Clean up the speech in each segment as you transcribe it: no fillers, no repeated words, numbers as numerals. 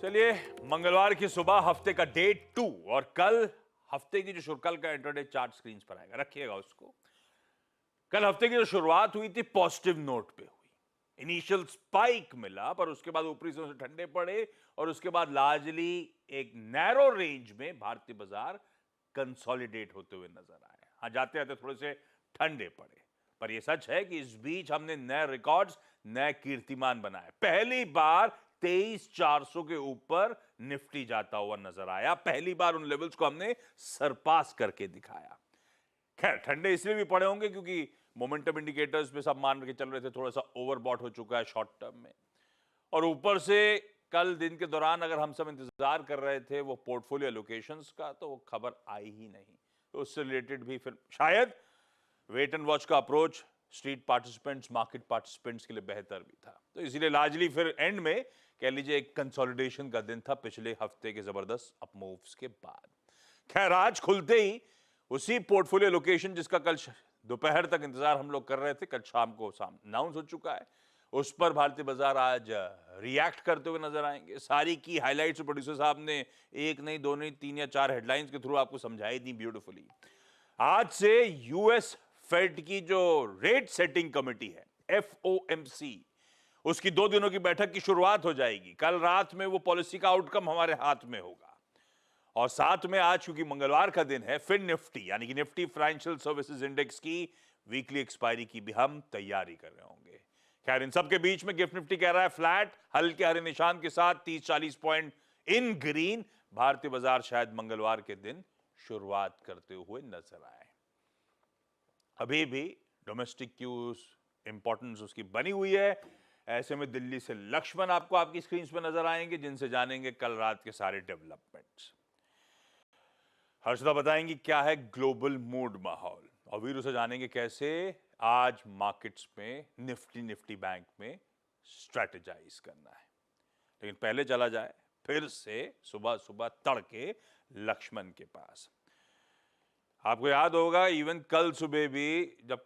चलिए, मंगलवार की सुबह हफ्ते का डे 2 और कल हफ्ते की जो कल का इंटरडे चार्ट स्क्रीन पर आएगा, रखिएगा उसको। कल हफ्ते की जो शुरुआत हुई थी पॉजिटिव नोट पे हुई। इनिशियल स्पाइक मिला, पर उसके बाद ऊपरी से ठंडे पड़े और उसके बाद लार्जली एक नैरो रेंज में भारतीय बाजार कंसोलिडेट होते हुए नजर आए। हाँ, जाते जाते थोड़े से ठंडे पड़े, पर यह सच है कि इस बीच हमने नए रिकॉर्ड्स, नए कीर्तिमान बनाए। पहली बार 23,400 के ऊपर निफ्टी जाता हुआ नजर आया। पहली बार उन लेवल्स को हमने सरपास करके दिखाया। खैर, ठंडे इसलिए भी पड़े होंगे क्योंकि मोमेंटम इंडिकेटर्स पे सब मान के चल रहे थे थोड़ा सा ओवरबॉट हो चुका है शॉर्ट टर्म में, और ऊपर से कल दिन के दौरान अगर हम सब इंतजार कर रहे थे वो पोर्टफोलियो एलोकेशंस का, तो वो खबर आई ही नहीं। तो उससे रिलेटेड भी फिर शायद वेट एंड वॉच का approach street participants, market participants के लिए बेहतर भी था। तो इसीलिए लार्जली फिर एंड में कह लीजिए एक कंसोलिडेशन का दिन था पिछले हफ्ते के जबरदस्त अपमूव्स के बाद। खैर, आज खुलते ही उसी पोर्टफोलियो लोकेशन जिसका कल दोपहर तक इंतजार हम लोग कर रहे थे, कल शाम को अनाउंस हो चुका है। उस पर भारतीय बाजार आज रिएक्ट करते हुए नजर आएंगे। सारी की हाइलाइट्स प्रोड्यूसर साहब ने एक नहीं, दो नहीं, 3 या 4 हेडलाइंस के थ्रू आपको समझाई दी ब्यूटीफुली। आज से यूएस फेड की जो रेट सेटिंग कमेटी है, एफओएमसी, उसकी 2 दिनों की बैठक की शुरुआत हो जाएगी। कल रात में वो पॉलिसी का आउटकम हमारे हाथ में होगा। और साथ में आज क्योंकि मंगलवार का दिन है, फिर निफ्टी यानी कि निफ्टी फाइनेंशियल सर्विसेज इंडेक्स की वीकली एक्सपायरी की भी हम तैयारी कर रहे होंगे। खैर, इन सब के बीच में गिफ्ट निफ्टी कह रहा है फ्लैट, हल्के हरे निशान के साथ 30-40 पॉइंट इन ग्रीन। भारतीय बाजार शायद मंगलवार के दिन शुरुआत करते हुए नजर आए। अभी भी डोमेस्टिक क्यूज इंपॉर्टेंस उसकी बनी हुई है। ऐसे में दिल्ली से लक्ष्मण आपको आपकी स्क्रीन पर नजर आएंगे, जिनसे जानेंगे कल रात के सारे डेवलपमेंट्स। हर्षदा बताएंगी क्या है ग्लोबल मूड माहौल, और वीरू से जानेंगे कैसे आज मार्केट्स में निफ्टी बैंक में स्ट्रेटेजाइज करना है। लेकिन पहले चला जाए फिर से सुबह सुबह तड़के लक्ष्मण के पास। आपको याद होगा इवन कल सुबह भी जब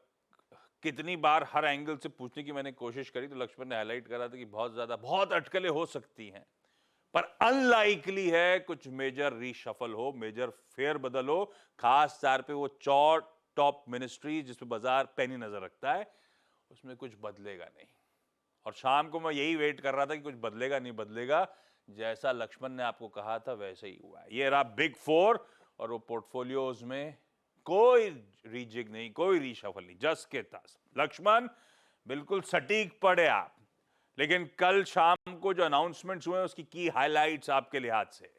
कितनी बार हर एंगल से पूछने की मैंने कोशिश करी, तो लक्ष्मण ने हाईलाइट करा था कि बहुत अटकलें हो सकती हैं, पर अनलाइकली है कुछ मेजर रीशफल हो, मेजर फेयर बदल हो। खास तौर पे वो टॉप मिनिस्ट्री जिसमें बाजार पैनी नजर रखता है, उसमें कुछ बदलेगा नहीं। और शाम को मैं यही वेट कर रहा था कि कुछ बदलेगा नहीं बदलेगा। जैसा लक्ष्मण ने आपको कहा था वैसे ही हुआ है। ये रहा बिग 4, और वो पोर्टफोलियोज में कोई रीजिग नहीं, कोई रीशफल नहीं, जस के तस। लक्ष्मण बिल्कुल सटीक पड़े आप। लेकिन कल शाम को जो अनाउंसमेंट्स हुए उसकी की हाइलाइट्स आपके लिहाज से।